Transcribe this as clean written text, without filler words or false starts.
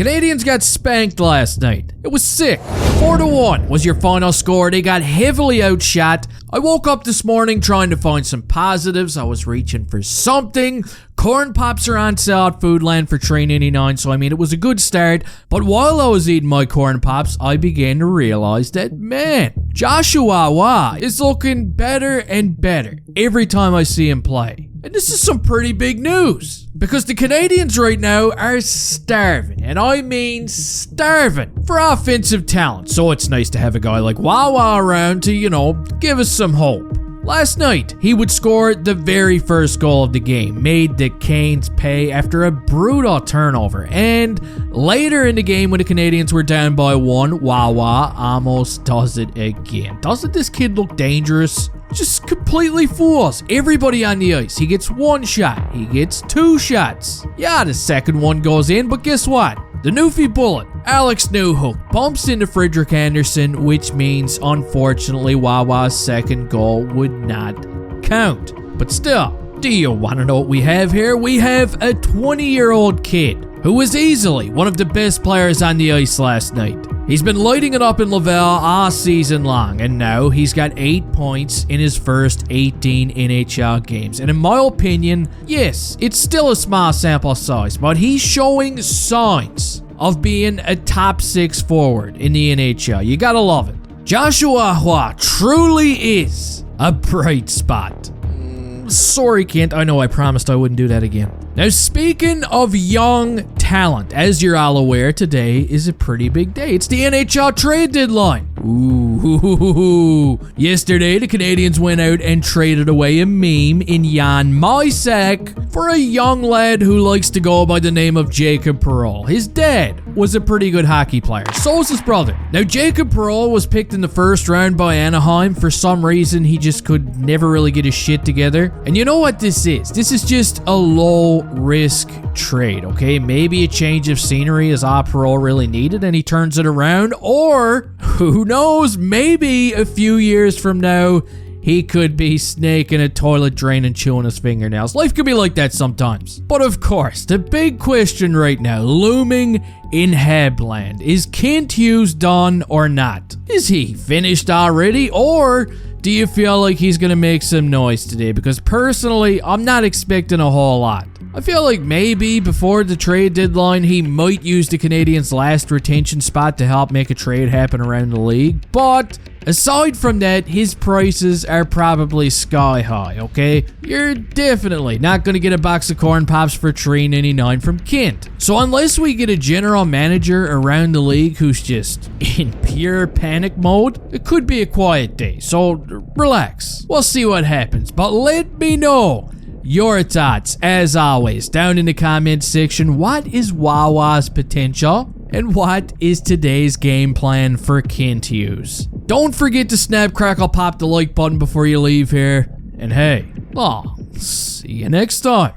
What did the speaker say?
Canadiens got spanked last night. It was sick. 4-1 was your final score. They got heavily outshot. I woke up this morning trying to find some positives. I was reaching for something. Corn Pops are on sale at Foodland for $3.99, so I mean, it was a good start. But while I was eating my Corn Pops, I began to realize that, man, Joshua Wah is looking better and better every time I see him play. And this is some pretty big news, because the Canadiens right now are starving, and I mean starving, for offensive talent. So it's nice to have a guy like Wawa around to, give us some hope. Last night, he would score the very first goal of the game, made the Canes pay after a brutal turnover. And later in the game, when the Canadiens were down by 1, Wawa almost does it again. Doesn't this kid look dangerous? Just completely fools everybody on the ice. He gets 1 shot, he gets 2 shots. Yeah, the second one goes in, but guess what? The Newfie Bullet, Alex Newhook, bumps into Frederik Andersen, which means, unfortunately, Wawa's second goal would not count. But still, do you want to know what we have here? We have a 20-year-old kid who was easily one of the best players on the ice last night. He's been lighting it up in Laval all season long, and now he's got 8 points in his first 18 NHL games. And in my opinion, yes, it's still a small sample size, but he's showing signs of being a top 6 forward in the NHL. You gotta love it. Joshua Wah truly is a bright spot. Sorry, Kent. I know I promised I wouldn't do that again. Now, speaking of young talent, as you're all aware, today is a pretty big day. It's the NHL trade deadline. Ooh. Yesterday, the Canadiens went out and traded away a meme in Jan Mysak for a young lad who likes to go by the name of Jacob Perreault. His dad was a pretty good hockey player. So was his brother. Now, Jacob Perreault was picked in the first round by Anaheim. For some reason, he just could never really get his shit together. And you know what this is? This is just a low-risk trade, okay? Maybe a change of scenery is all Perreault really needed, and he turns it around. Or, who knows, maybe a few years from now, he could be snaking a toilet drain and chewing his fingernails. Life could be like that sometimes. But of course, the big question right now, looming in Habland, is Kent Hughes done or not? Is he finished already, or do you feel like he's gonna make some noise today? Because personally, I'm not expecting a whole lot. I feel like maybe before the trade deadline, he might use the Canadiens' last retention spot to help make a trade happen around the league. But aside from that, his prices are probably sky high, okay? You're definitely not going to get a box of Corn Pops for $3.99 from Kent. So unless we get a general manager around the league who's just in pure panic mode, it could be a quiet day. So relax. We'll see what happens. But let me know your thoughts, as always, down in the comments section. What is Wawa's potential? And what is today's game plan for Kent Hughes? Don't forget to snap, crackle, pop the like button before you leave here. And hey, I'll see you next time.